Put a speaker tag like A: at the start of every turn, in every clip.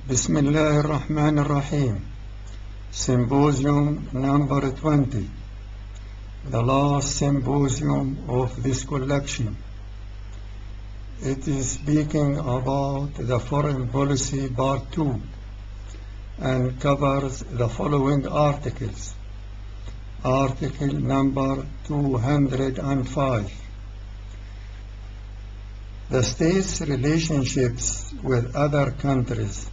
A: Bismillah ar-Rahman ar-Rahim. Symposium number 20. The last symposium of this collection. It is speaking about the foreign policy part 2 and covers the following articles. Article number 205. The state's relationships with other countries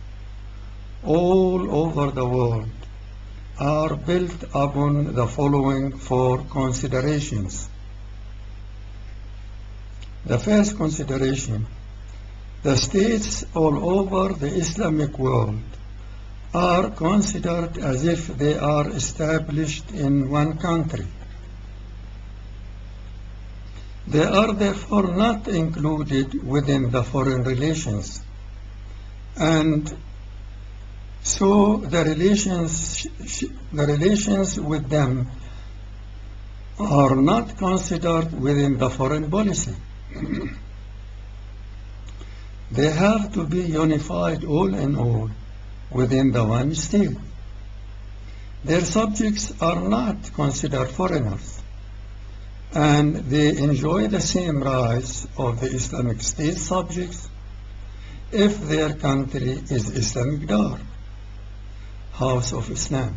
A: all over the world are built upon the following four considerations. The first consideration, the states all over the Islamic world are considered as if they are established in one country. They are therefore not included within the foreign relations, and so the relations with them are not considered within the foreign policy. They have to be unified all in all within the one state. Their subjects are not considered foreigners, and they enjoy the same rights of the Islamic State subjects if their country is Islamic Dar, House of Islam,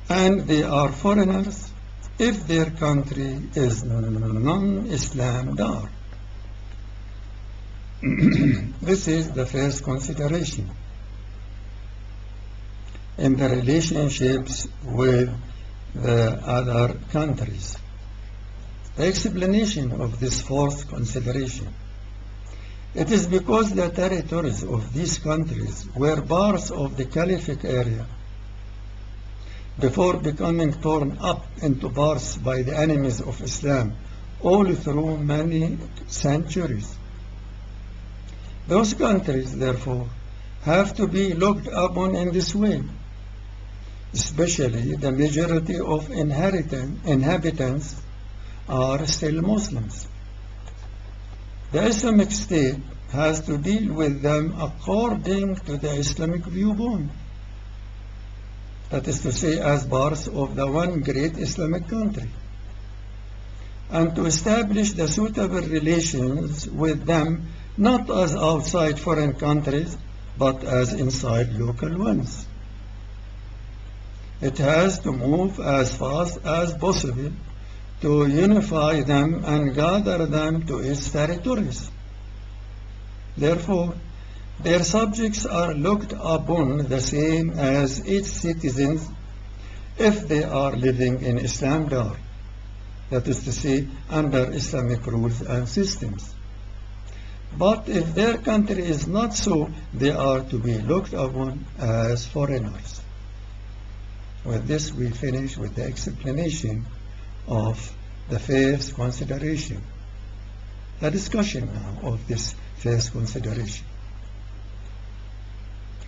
A: and they are foreigners if their country is non-Islam Dar. This is the first consideration in the relationships with the other countries. The explanation of this fourth consideration. It is because the territories of these countries were parts of the Caliphate area before becoming torn up into parts by the enemies of Islam all through many centuries. Those countries, therefore, have to be looked upon in this way, especially the majority of inhabitants are still Muslims. The Islamic State has to deal with them according to the Islamic viewpoint. That is to say, as parts of the one great Islamic country, and to establish the suitable relations with them not as outside foreign countries, but as inside local ones. It has to move as fast as possible to unify them and gather them to its territories. Therefore, their subjects are looked upon the same as its citizens if they are living in Islam Dar, that is to say, under Islamic rules and systems. But if their country is not so, they are to be looked upon as foreigners. With this, we finish with the explanation of the first consideration. The discussion now of this first consideration.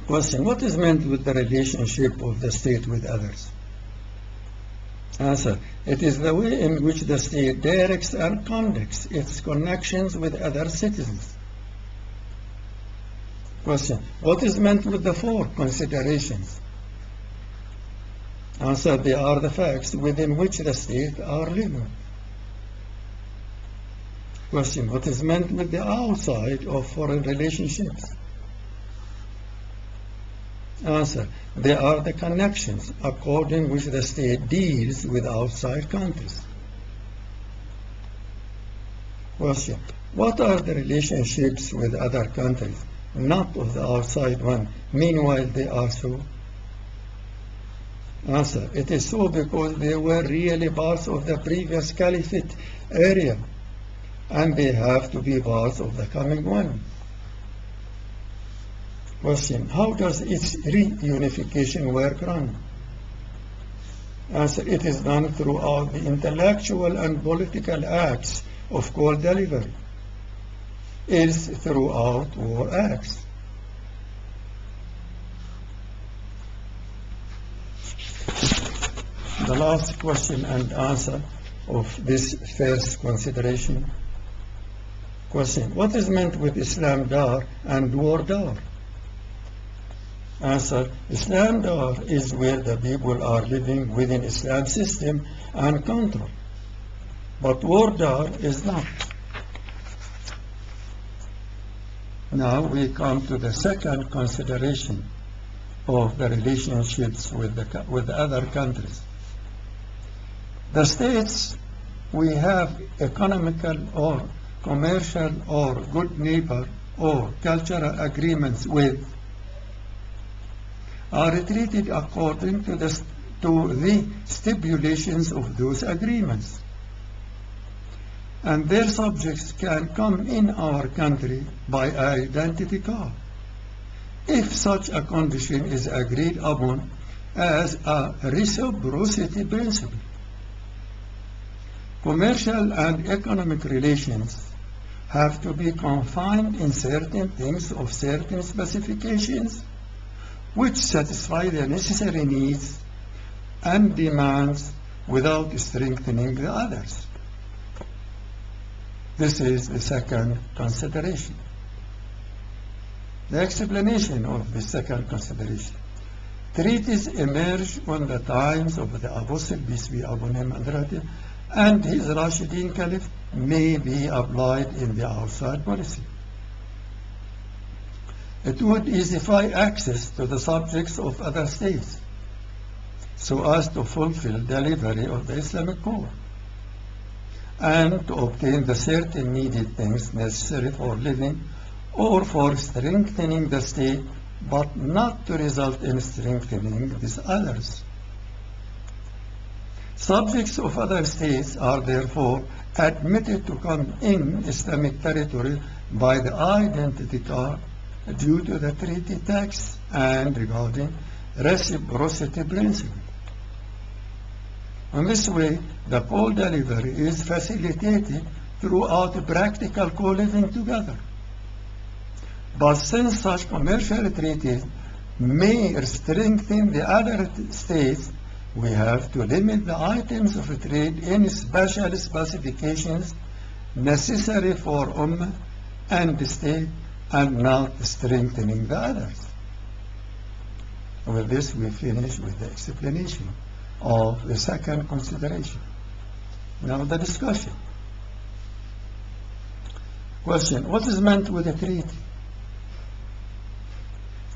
A: Question: what is meant with the relationship of the state with others? Answer: it is the way in which the state directs and conducts its connections with other citizens. Question: what is meant with the four considerations? Answer: they are the facts within which the state are living. Question: what is meant with the outside of foreign relationships? Answer: they are the connections according which the state deals with outside countries. Question: what are the relationships with other countries, not of the outside one, meanwhile they are so? Answer: it is so because they were really parts of the previous Caliphate area, and they have to be parts of the coming one. Question: how does its reunification work run? Answer: it is done throughout the intellectual and political acts of call delivery. It is throughout war acts. The last question and answer of this first consideration. Question: what is meant with Islam Dar and War Dar? Answer: Islam Dar is where the people are living within Islam system and control. But war Dar is not. Now we come to the second consideration of the relationships with other countries. The states we have economical or commercial or good neighbor or cultural agreements with are treated according to the stipulations of those agreements, and their subjects can come in our country by identity card if such a condition is agreed upon as a reciprocity principle. Commercial and economic relations have to be confined in certain things of certain specifications which satisfy the necessary needs and demands without strengthening the others. This is the second consideration. The explanation of the second consideration. Treaties emerged on the times of the Apostle, peace be upon him, and his Rashidun Caliph may be applied in the outside policy. It would easify access to the subjects of other states so as to fulfill delivery of the Islamic core and to obtain the certain needed things necessary for living or for strengthening the state, but not to result in strengthening these others. Subjects of other states are therefore admitted to come in Islamic territory by the identity card due to the treaty text and regarding reciprocity principle. In this way, the co-delivery is facilitated throughout practical co-living together. But since such commercial treaties may strengthen the other states, we have to limit the items of trade in special specifications necessary for Ummah and the state and not strengthening the others. With this, we finish with the explanation of the second consideration. Now the discussion. Question: what is meant with a treaty?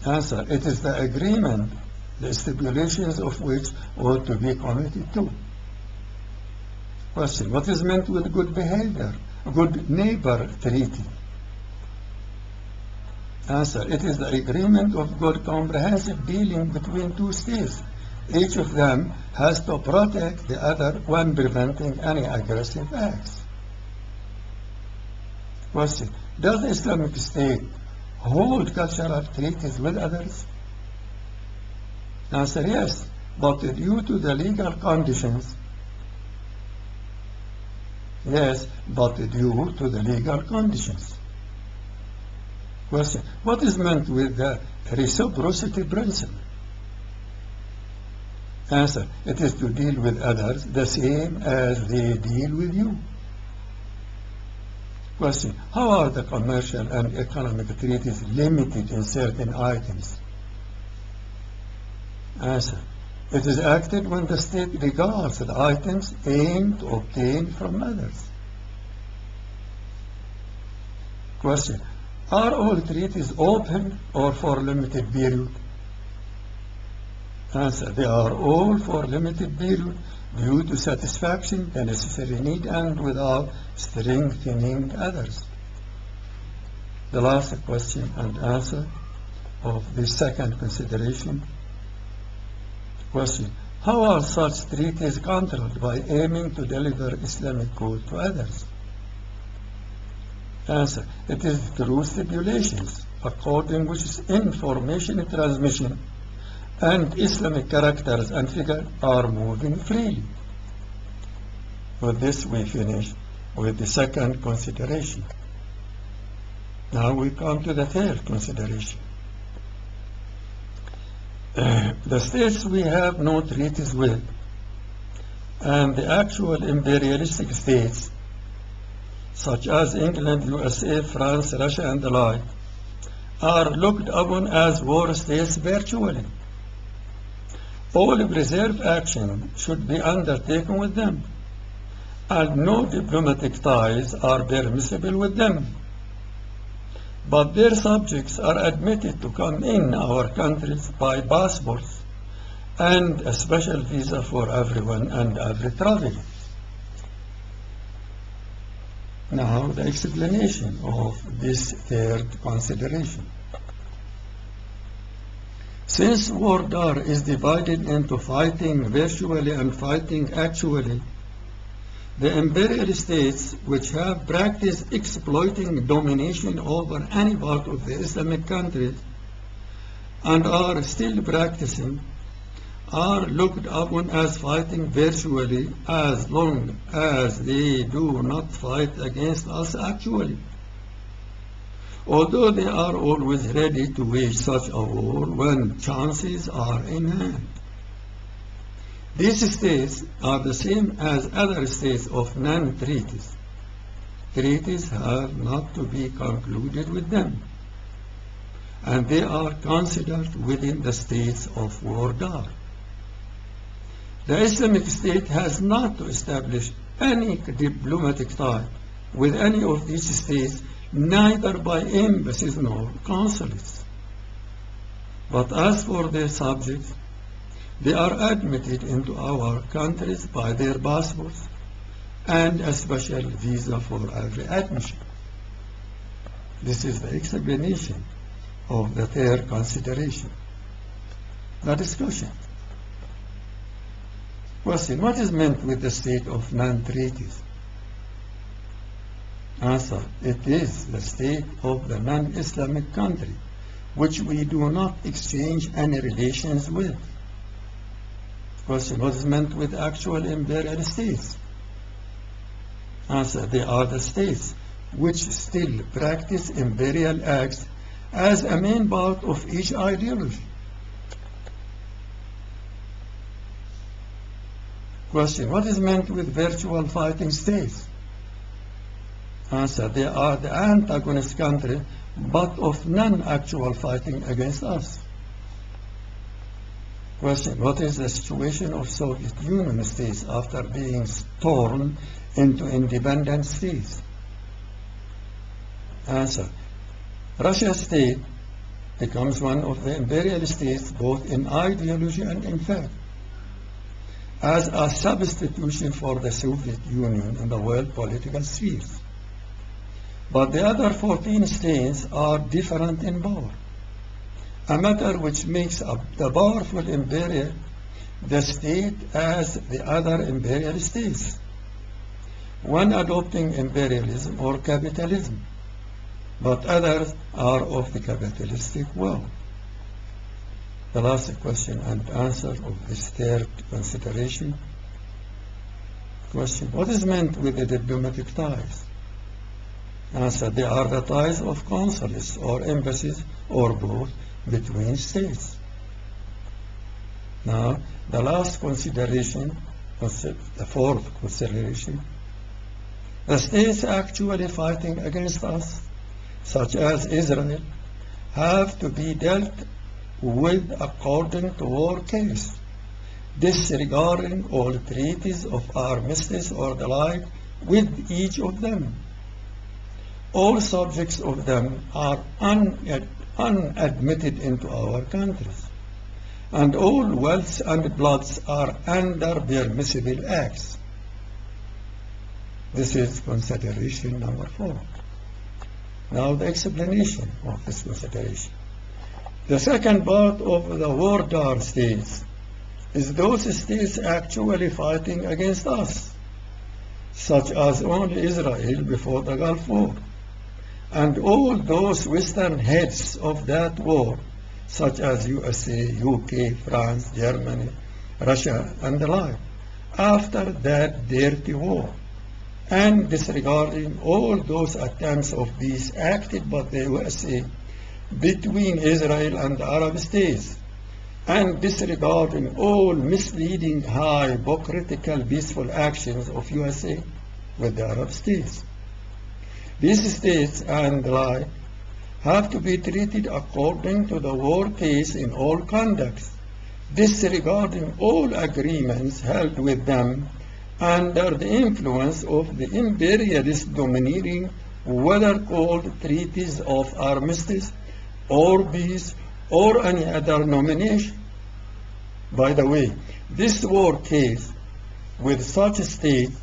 A: Answer: it is the agreement, the stipulations of which ought to be committed to. Question: what is meant with good behavior, good neighbor treaty? Answer: it is the agreement of good comprehensive dealing between two states. Each of them has to protect the other when preventing any aggressive acts. Question: does the Islamic State hold cultural treaties with others? Answer: yes, but due to the legal conditions. Yes, but due to the legal conditions. Question: what is meant with the reciprocity principle? Answer: it is to deal with others the same as they deal with you. Question: how are the commercial and economic treaties limited in certain items? Answer: it is acted when the state regards the items aimed to obtain from others. Question: are all treaties open or for limited period? Answer: they are all for limited period due to satisfaction the necessary need and without strengthening others. The last question and answer of the second consideration. Question: how are such treaties controlled by aiming to deliver Islamic code to others? Answer: it is through stipulations according which information transmission and Islamic characters and figures are moving freely. With this, we finish with the second consideration. Now we come to the third consideration. The states we have no treaties with, and the actual imperialistic states, such as England, USA, France, Russia, and the like, are looked upon as war states virtually. All reserve action should be undertaken with them, and no diplomatic ties are permissible with them. But their subjects are admitted to come in our countries by passports and a special visa for everyone and every traveler. Now the explanation of this third consideration. Since war is divided into fighting virtually and fighting actually, the imperial states which have practiced exploiting domination over any part of the Islamic countries and are still practicing are looked upon as fighting virtually as long as they do not fight against us actually, although they are always ready to wage such a war when chances are in hand. These states are the same as other states of non-treaties. Treaties have not to be concluded with them, and they are considered within the states of war. The Islamic State has not to establish any diplomatic tie with any of these states, neither by embassies nor consulates. But as for their subjects, they are admitted into our countries by their passports and a special visa for every admission. This is the explanation of the third consideration. The discussion. Question: what is meant with the state of non-treaties? Answer: it is the state of the non-Islamic country which we do not exchange any relations with. Question: what is meant with actual imperial states? Answer: they are the states which still practice imperial acts as a main part of each ideology. Question: what is meant with virtual fighting states? Answer: they are the antagonist country, but of non-actual fighting against us. Question: what is the situation of Soviet Union states after being torn into independent states? Answer: Russia state becomes one of the imperial states both in ideology and in fact, as a substitution for the Soviet Union in the world political spheres. But the other 14 states are different in power, a matter which makes the powerful imperial the state as the other imperial states, one adopting imperialism or capitalism, but others are of the capitalistic world. The last question and answer of this third consideration. Question: what is meant with the diplomatic ties? Answer: they are the ties of consulates or embassies or both between states. Now, the last consideration, the fourth consideration, the states actually fighting against us, such as Israel, have to be dealt with according to war case, disregarding all treaties of armistice or the like with each of them. All subjects of them are unadmitted into our countries, and all wealths and bloods are under permissible acts. This is consideration number 4. Now the explanation of this consideration. The second part of the war states is those states actually fighting against us, such as only Israel before the Gulf War, and all those western heads of that war, such as USA, UK, France, Germany, Russia, and the like, after that dirty war, and disregarding all those attempts of peace acted by the USA between Israel and the Arab states, and disregarding all misleading, hypocritical, peaceful actions of USA with the Arab states. These states and the like have to be treated according to the war case in all conducts, disregarding all agreements held with them under the influence of the imperialist domineering, whether called treaties of armistice or peace or any other nomination. By the way, this war case with such states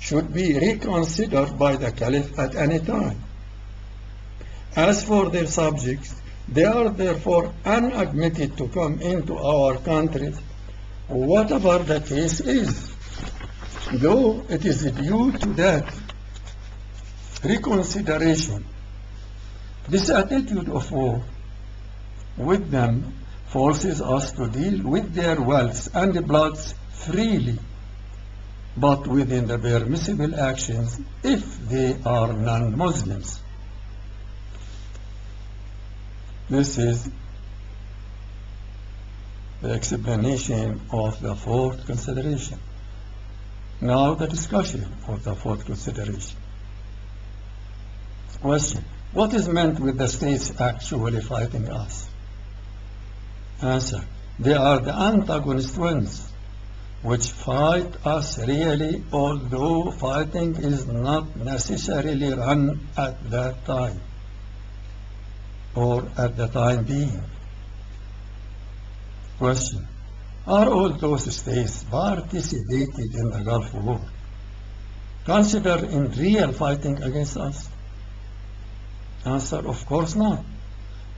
A: should be reconsidered by the Caliph at any time. As for their subjects, they are therefore unadmitted to come into our country, whatever the case is, though it is due to that reconsideration. This attitude of war with them forces us to deal with their wealths and bloods freely, but within the permissible actions if they are non-Muslims. This is the explanation of the fourth consideration. Now the discussion of the fourth consideration. Question: what is meant with the states actually fighting us? Answer: they are the antagonist ones which fight us really, although fighting is not necessarily run at that time or at the time being. Question: are all those states participated in the Gulf War considered in real fighting against us? Answer: of course not.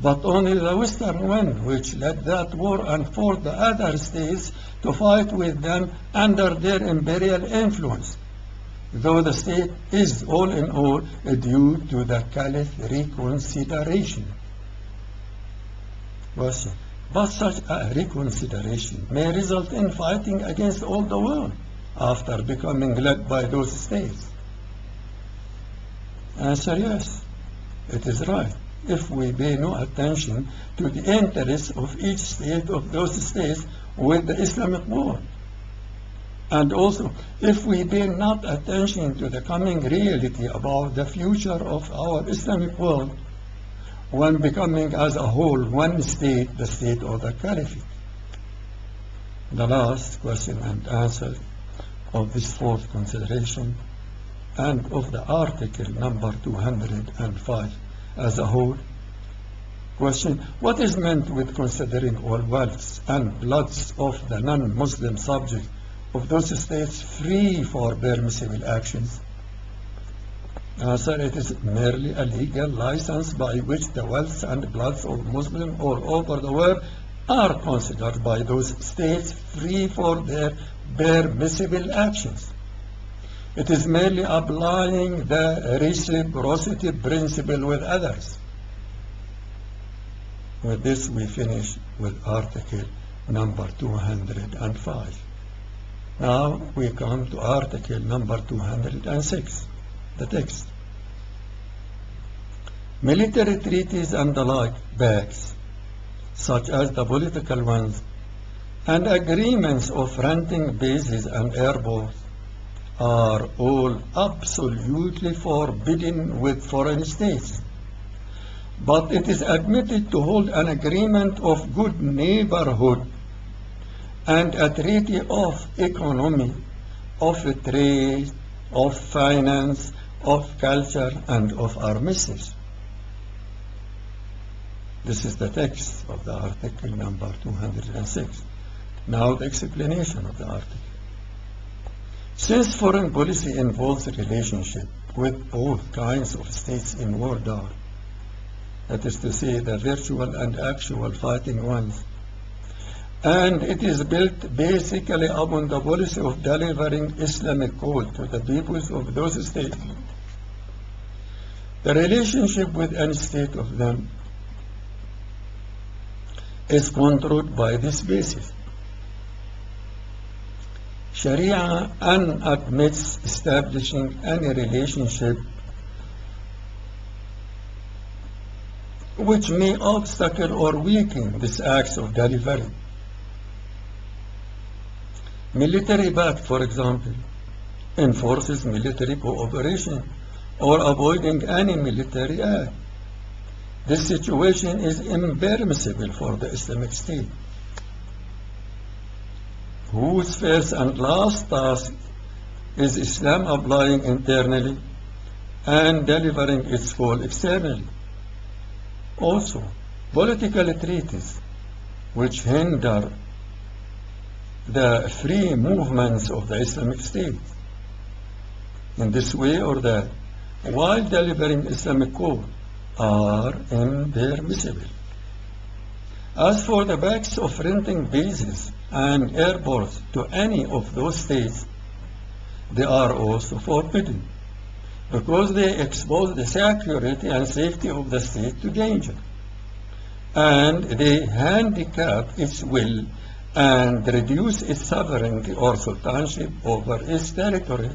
A: But only the Western one which led that war and forced the other states to fight with them under their imperial influence, though the state is all in all due to the Caliph reconsideration. Question: but such a reconsideration may result in fighting against all the world after becoming led by those states. Answer: yes, it is right, if we pay no attention to the interests of each state of those states with the Islamic war. And also, if we pay not attention to the coming reality about the future of our Islamic world, when becoming as a whole one state, the state of the Caliphate. The last question and answer of this fourth consideration and of the article number 205 as a whole. Question: what is meant with considering all wealths and bloods of the non-Muslim subjects of those states free for permissible actions? Answer: it is merely a legal license by which the wealths and bloods of Muslims all over the world are considered by those states free for their permissible actions. It is merely applying the reciprocity principle with others. With this we finish with article number 205. Now we come to article number 206, the text. Military treaties and the like backs, such as the political ones, and agreements of renting bases and airports, are all absolutely forbidden with foreign states. But it is admitted to hold an agreement of good neighborhood and a treaty of economy, of trade, of finance, of culture, and of armistice. This is the text of the article number 206. Now the explanation of the article. Since foreign policy involves a relationship with both kinds of states in war, that is to say, the virtual and actual fighting ones, and it is built basically upon the policy of delivering Islamic code to the peoples of those states, the relationship with any state of them is controlled by this basis. Sharia admits establishing any relationship which may obstacle or weaken these acts of delivery. Military pact, for example, enforces military cooperation or avoiding any military act. This situation is impermissible for the Islamic State, whose first and last task is Islam applying internally and delivering its call externally. Also, political treaties which hinder the free movements of the Islamic State in this way or that, while delivering Islamic call, are impermissible. As for the practice of renting bases and airports to any of those states, they are also forbidden because they expose the security and safety of the state to danger, and they handicap its will and reduce its sovereignty or sultanship over its territory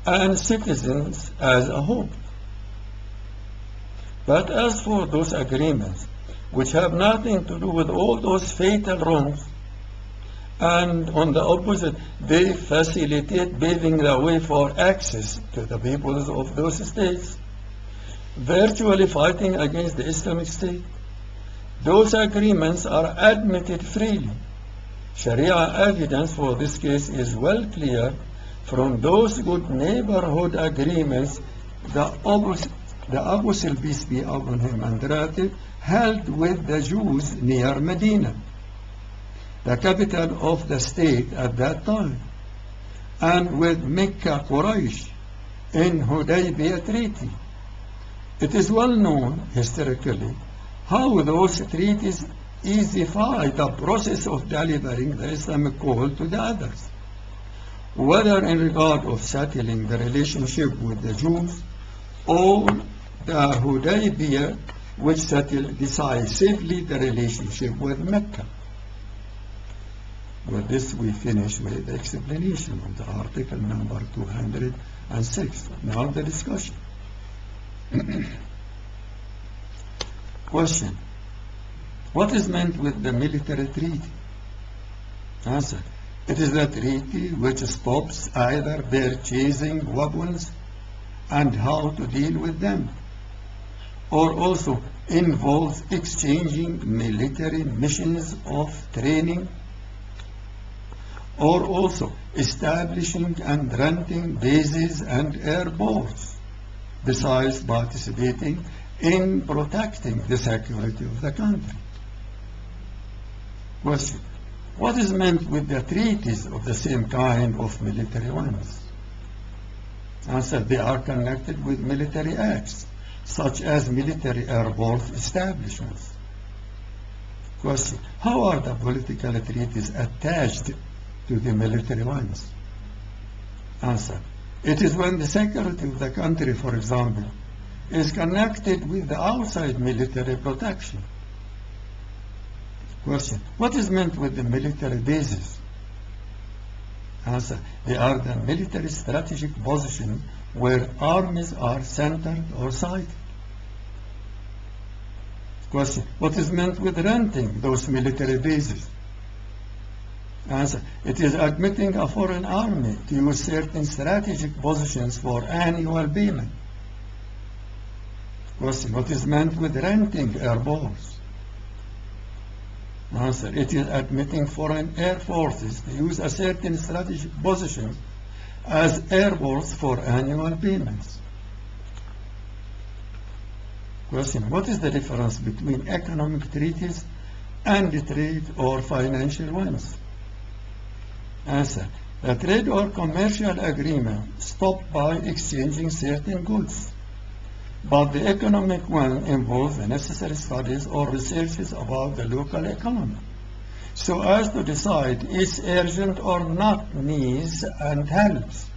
A: and citizens as a whole. But as for those agreements which have nothing to do with all those fatal wrongs, and on the opposite, they facilitate paving the way for access to the peoples of those states, virtually fighting against the Islamic State, those agreements are admitted freely. Sharia evidence for this case is well clear from those good neighborhood agreements the Apostle, peace be upon him and relative, held with the Jews near Medina, the capital of the state at that time, and with Mecca Quraysh in Hudaybiyah Treaty. It is well known historically how those treaties easify the process of delivering the Islamic call to the others, whether in regard of settling the relationship with the Jews or the Hudaybiyah, which settled decisively the relationship with Mecca. With this we finish with the explanation of the article number 206. Now the discussion. Question. What is meant with the military treaty? Answer. It is a treaty which stops either purchasing weapons and how to deal with them, or also involves exchanging military missions of training, or also establishing and renting bases and airports, besides participating in protecting the security of the country. Question. What is meant with the treaties of the same kind of military ones? Answer. They are connected with military acts, such as military airport establishments. Question. How are the political treaties attached to the military ones? Answer. It is when the security of the country, for example, is connected with the outside military protection. Question. What is meant with the military bases? Answer. They are the military strategic position where armies are centered or sited. Question. What is meant with renting those military bases? Answer. It is admitting a foreign army to use certain strategic positions for annual payment. Question. What is meant with renting airports? Answer. It is admitting foreign air forces to use a certain strategic position as airports for annual payments. Question. What is the difference between economic treaties and trade or financial ones? Answer. A trade or commercial agreement stopped by exchanging certain goods, but the economic one involves the necessary studies or researches about the local economy, so as to decide its urgent or not needs and helps.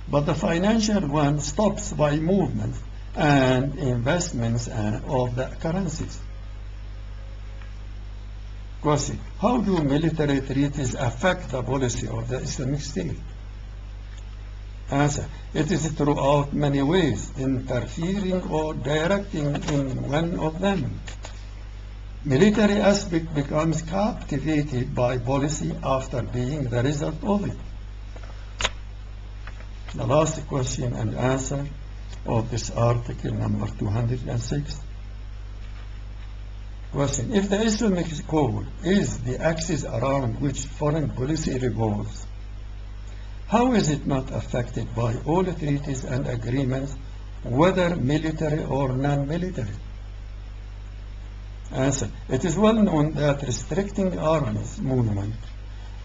A: But the financial one stops by movement and investments of the currencies. Question. How do military treaties affect the policy of the Islamic State? Answer. It is throughout many ways, interfering or directing in one of them. Military aspect becomes captivated by policy after being the result of it. The last question and answer of this article number 206. Question: if the Islamic code is the axis around which foreign policy revolves, how is it not affected by all treaties and agreements, whether military or non-military? Answer: it is well known that restricting arms movement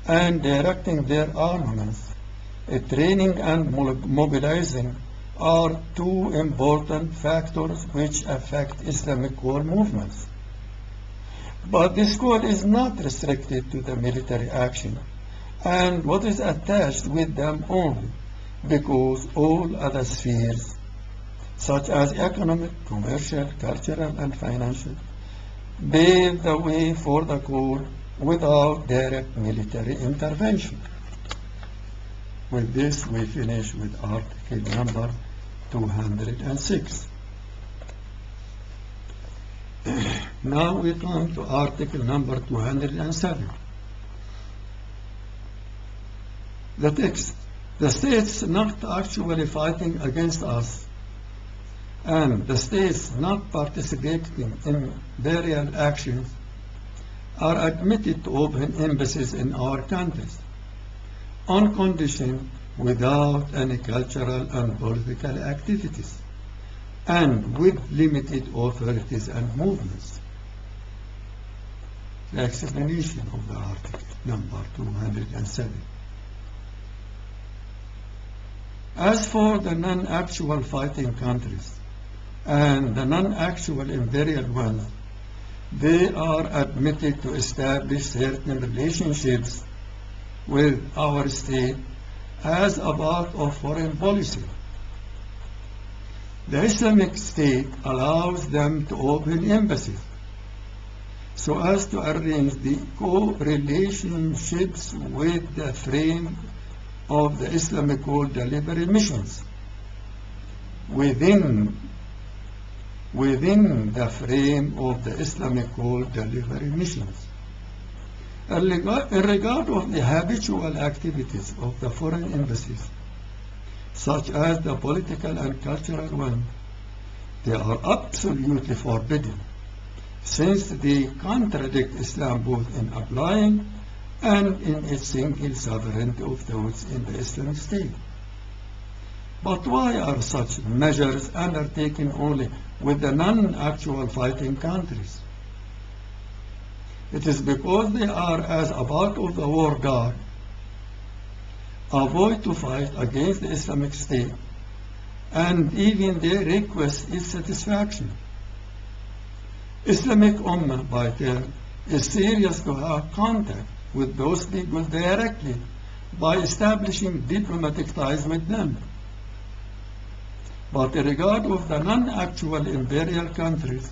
A: and directing their armaments, training and mobilizing are two important factors which affect Islamic core movements. But this code is not restricted to the military action and what is attached with them only, because all other spheres, such as economic, commercial, cultural, and financial, pave the way for the code without direct military intervention. With this, we finish with article number 206. Now we come to article number 207. The text: the states not actually fighting against us and the states not participating in imperial actions are admitted to open embassies in our countries on condition without any cultural and political activities and with limited authorities and movements. The explanation of the article number 207. As for the non-actual fighting countries and the non-actual imperial ones, they are admitted to establish certain relationships with our state as a part of foreign policy. The Islamic State allows them to open embassies so as to arrange the co-relationships with the frame of the Islamic called delivery missions within the frame of the Islamic called delivery missions. In regard of the habitual activities of the foreign embassies, such as the political and cultural one, they are absolutely forbidden, since they contradict Islam both in applying and in its single sovereignty of those in the Islamic State. But why are such measures undertaken only with the non-actual fighting countries? It is because they are, as a part of the war guard, avoid to fight against the Islamic State, and even their request is satisfaction. Islamic Ummah, by turn, is serious to have contact with those people directly by establishing diplomatic ties with them. But in regard of the non-actual imperial countries,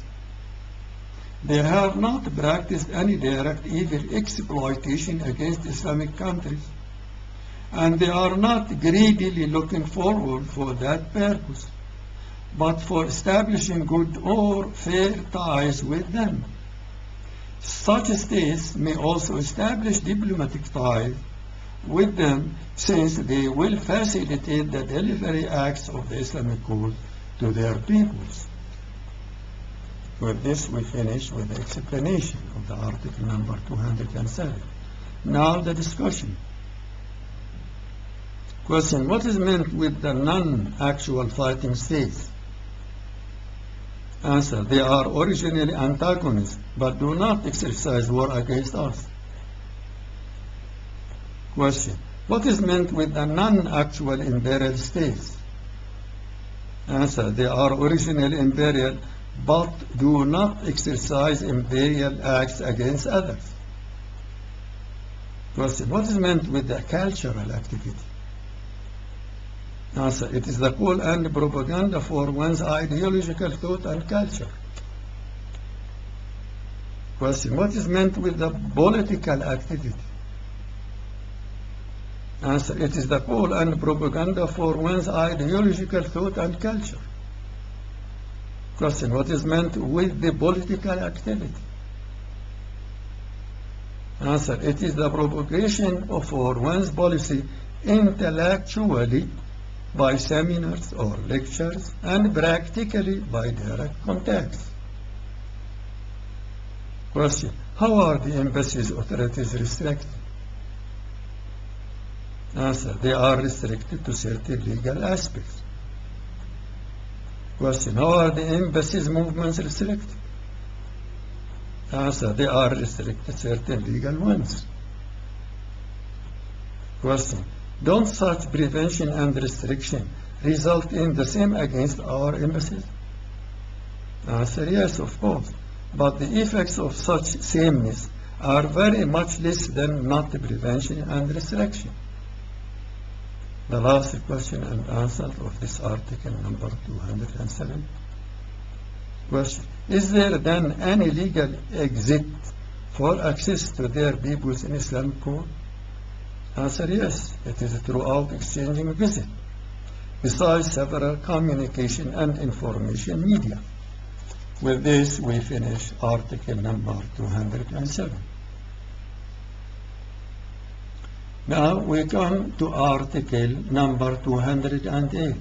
A: they have not practiced any direct evil exploitation against Islamic countries, and they are not greedily looking forward for that purpose, but for establishing good or fair ties with them. Such states may also establish diplomatic ties with them, since they will facilitate the delivery acts of the Islamic code to their peoples. With this, we finish with the explanation of the article number 207. Now the discussion. Question: what is meant with the non-actual fighting states? Answer: they are originally antagonists, but do not exercise war against us. Question: what is meant with the non-actual imperial states? Answer: they are originally imperial, but do not exercise imperial acts against others. Question: what is meant with the cultural activity? Answer: it is the call and propaganda for one's ideological thought and culture. Question: what is meant with the political activity? Answer: it is the call and propaganda for one's ideological thought and culture. Question: what is meant with the political activity? Answer: it is the propagation for one's policy intellectually by seminars or lectures, and practically by direct contacts. Question. How are the embassy's authorities restricted? Answer. They are restricted to certain legal aspects. Question. How are the embassy's movements restricted? Answer. They are restricted to certain legal ones. Question. Don't such prevention and restriction result in the same against our embassies? Answer. Yes, of course. But the effects of such sameness are very much less than not prevention and restriction. The last question and answer of this article number 207. Question. Is there then any legal exit for access to their peoples in Islamic code? Answer. Yes, it is throughout exchanging visit, besides several communication and information media. With this, we finish article number 207. Now we come to article number 208.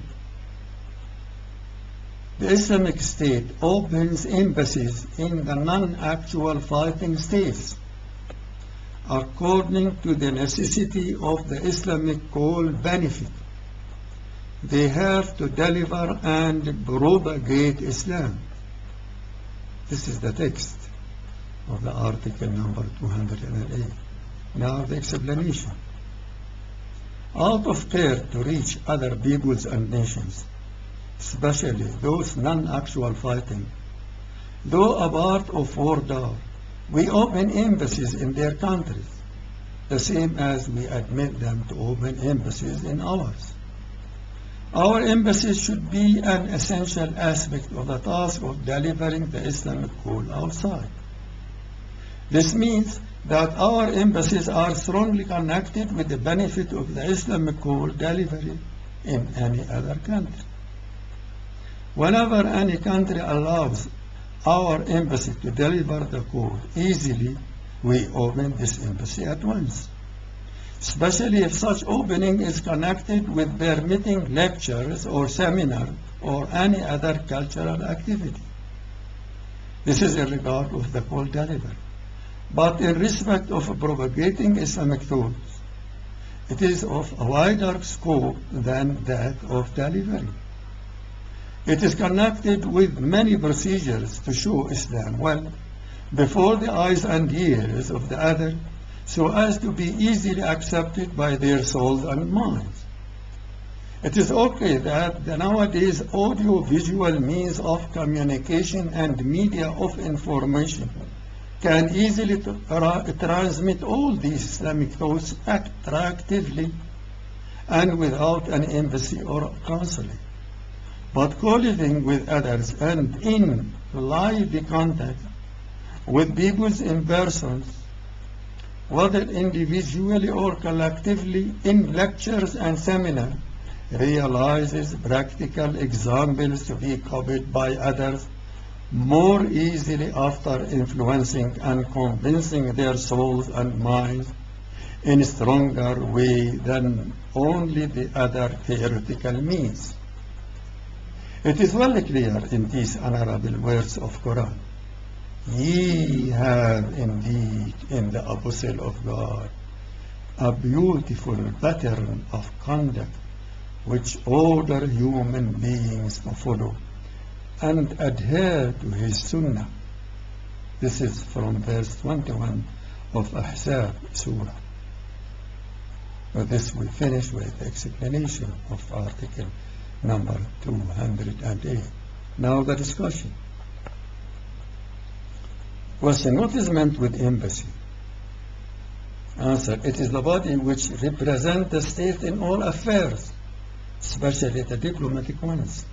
A: The Islamic State opens embassies in the non-actual fighting states according to the necessity of the Islamic call benefit. They have to deliver and propagate Islam. This is the text of the article number 208. Now the explanation. Out of care to reach other peoples and nations, especially those non-actual fighting, though a part of war door, we open embassies in their countries, the same as we admit them to open embassies in ours. Our embassies should be an essential aspect of the task of delivering the Islamic call outside. This means that our embassies are strongly connected with the benefit of the Islamic call delivery in any other country. Whenever any country allows our embassy to deliver the call easily, we open this embassy at once, especially if such opening is connected with permitting lectures or seminar or any other cultural activity. This is in regard of the call delivery. But in respect of propagating Islamic thoughts, it is of a wider scope than that of delivery. It is connected with many procedures to show Islam well before the eyes and ears of the other, so as to be easily accepted by their souls and minds. It is okay that the nowadays audio-visual means of communication and media of information can easily transmit all these Islamic thoughts attractively and without an embassy or consulate. But co-living with others and in live contact with peoples in persons, whether individually or collectively in lectures and seminars, realizes practical examples to be copied by others more easily after influencing and convincing their souls and minds in a stronger way than only the other theoretical means. It is well clear in these honorable words of Quran, ye have indeed in the Apostle of God a beautiful pattern of conduct which order human beings to follow and adhere to his sunnah. This is from verse 21 of Ahzab Surah. With this we finish with the explanation of article number 208. Now the discussion. Question. What is meant with embassy? Answer. It is the body which represents the state in all affairs, especially the diplomatic ones.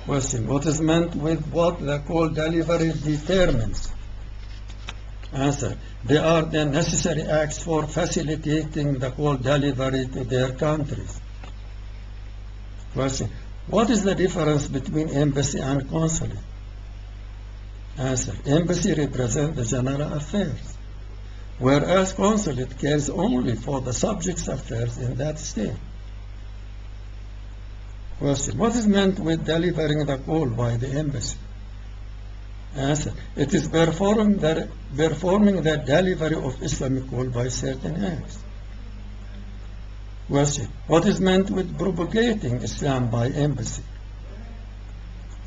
A: Question. What is meant with what the call delivery determines? Answer. They are the necessary acts for facilitating the call delivery to their countries. Question. What is the difference between embassy and consulate? Answer. Embassy represents the general affairs, whereas consulate cares only for the subject's affairs in that state. Question. What is meant with delivering the call by the embassy? Answer. It is performing the delivery of Islamic call by certain acts. Question. What is meant with propagating Islam by embassy?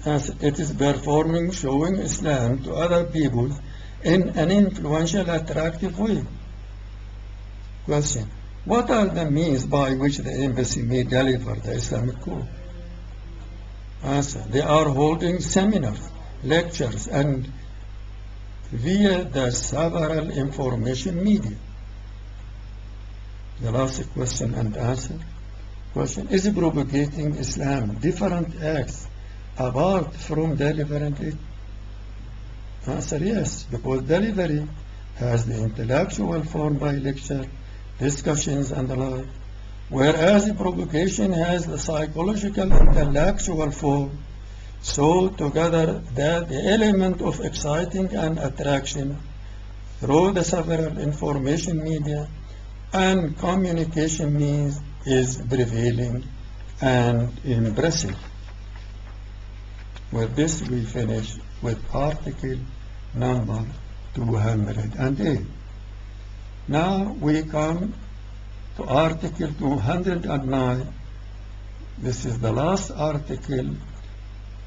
A: Answer. It is performing, showing Islam to other people in an influential, attractive way. Question. What are the means by which the embassy may deliver the Islamic call? Answer. They are holding seminars, lectures, and via the several information media. The last question and answer. Question. Is propagating Islam different acts apart from delivering it? Answer. Yes, because delivery has the intellectual form by lecture, discussions, and the like, whereas propagation has the psychological, intellectual form. So together the element of exciting and attraction through the several information media and communication means is prevailing and impressive. With this we finish with article number 208. Now we come to article 209. This is the last article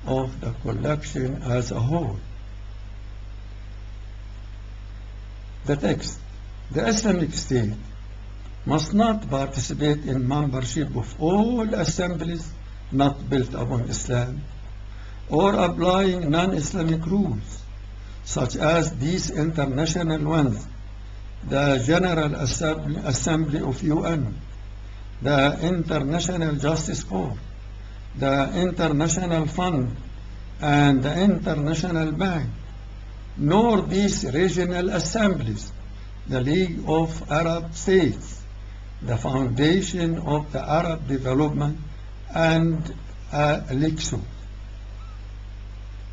A: of the collection as a whole. The text. The Islamic State must not participate in membership of all assemblies not built upon Islam or applying non-Islamic rules, such as these international ones: the General Assembly of UN, the International Justice Court, the International Fund, and the International Bank, nor these regional assemblies, the League of Arab States, the Foundation of the Arab Development, and LICSO.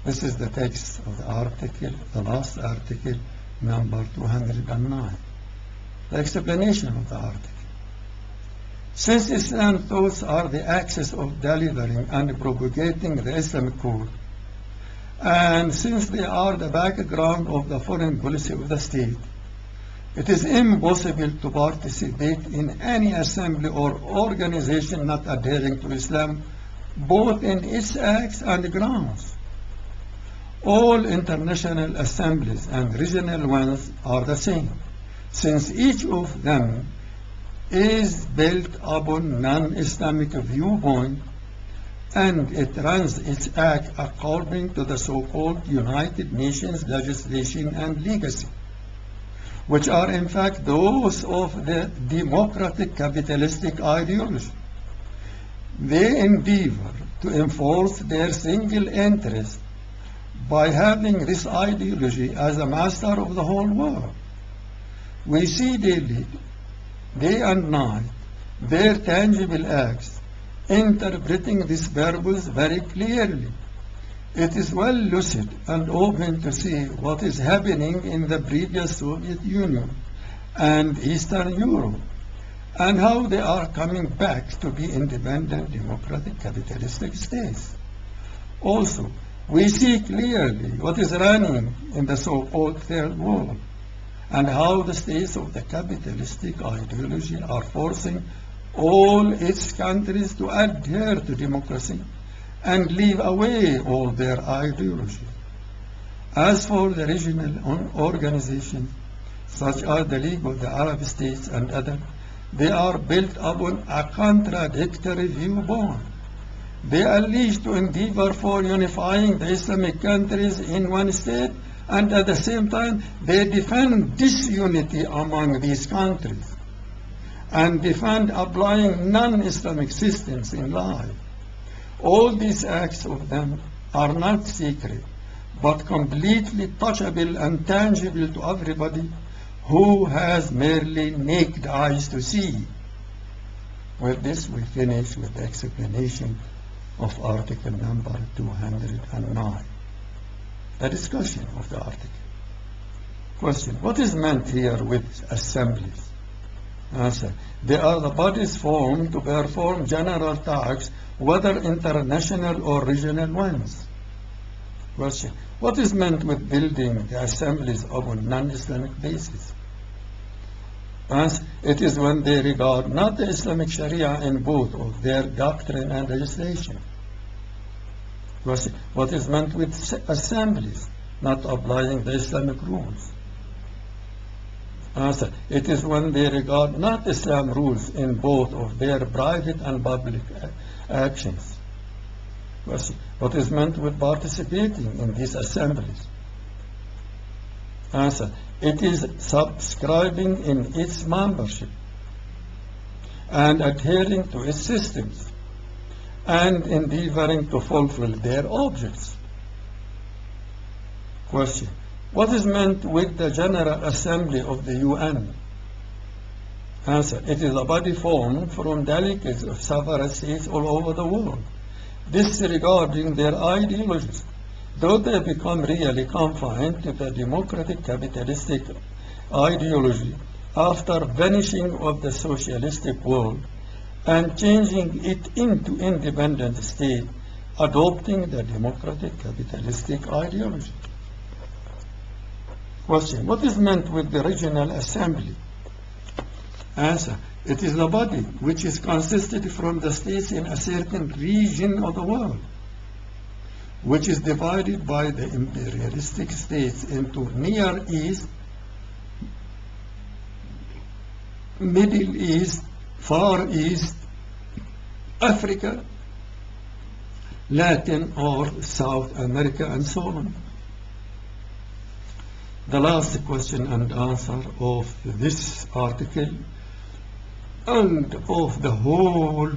A: This is the text of the article, the last article, number 209. The explanation of the article. Since Islam thoughts are the axis of delivering and propagating the Islamic code, and since they are the background of the foreign policy of the state, it is impossible to participate in any assembly or organization not adhering to Islam, both in its acts and grounds. All international assemblies and regional ones are the same, since each of them is built upon non-Islamic viewpoint, and it runs its act according to the so-called United Nations legislation and legacy, which are in fact those of the democratic capitalistic ideology. They endeavor to enforce their single interest by having this ideology as a master of the whole world. We see daily, day and night, their tangible acts interpreting this purpose very clearly. It is well lucid and open to see what is happening in the previous Soviet Union and Eastern Europe, and how they are coming back to be independent democratic capitalistic states. Also, we see clearly what is running in the so-called Third World, and how the states of the capitalistic ideology are forcing all its countries to adhere to democracy and leave away all their ideology. As for the regional organizations, such as the League of the Arab States and others, they are built upon a contradictory viewpoint. They allege to endeavor for unifying the Islamic countries in one state, and at the same time they defend disunity among these countries and defend applying non-Islamic systems in life. All these acts of them are not secret, but completely touchable and tangible to everybody who has merely naked eyes to see. With this we finish with the explanation of article number 209. The discussion of the article. Question. What is meant here with assemblies? Answer. They are the bodies formed to perform general tasks, whether international or regional ones. Question. What is meant with building the assemblies upon non-Islamic basis? Answer. It is when they regard not the Islamic Sharia in both of their doctrine and legislation. Question. What is meant with assemblies? Not applying the Islamic rules. Answer. It is when they regard not Islam rules in both of their private and public actions. Question. What is meant with participating in these assemblies? Answer. It is subscribing in its membership and adhering to its systems and endeavoring to fulfill their objects. Question. What is meant with the General Assembly of the UN? Answer. It is a body formed from delegates of several states all over the world, disregarding their ideologies, though they become really confined to the democratic capitalistic ideology after vanishing of the socialistic world and changing it into independent state, adopting the democratic capitalistic ideology. Question. What is meant with the regional assembly? Answer. It is a body which is consisted from the states in a certain region of the world, which is divided by the imperialistic states into Near East, Middle East, Far East, Africa, Latin or South America, and so on. The last question and answer of this article and of the whole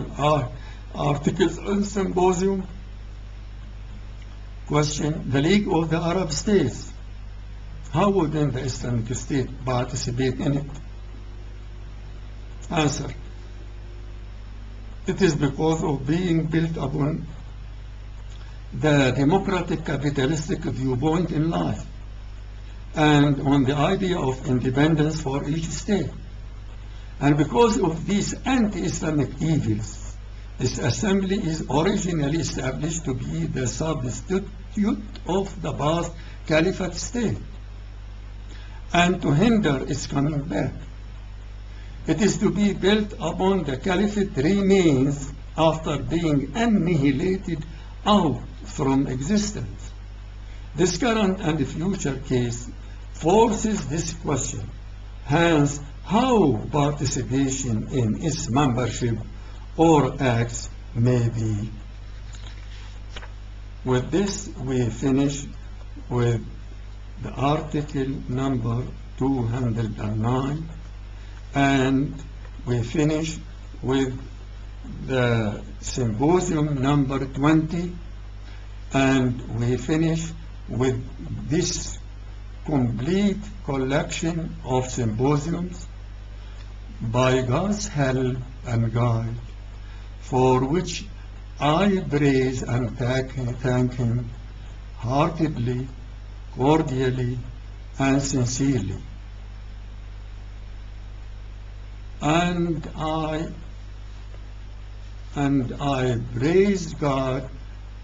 A: articles and symposium. Question. The League of the Arab States, how would then the Islamic State participate in it? Answer. It is because of being built upon the democratic capitalistic viewpoint in life and on the idea of independence for each state. And because of these anti-Islamic evils, this assembly is originally established to be the substitute of the past caliphate state and to hinder its coming back. It is to be built upon the caliphate remains after being annihilated out from existence. This current and future case forces this question. Hence, how participation in its membership or acts may be. With this, we finish with the article number 209, and we finish with the symposium number 20, and we finish with this complete collection of symposiums by God's help and guide, for which I praise and thank Him heartily, cordially, and sincerely. And I praise God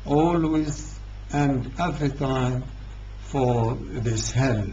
A: always and every time for this help.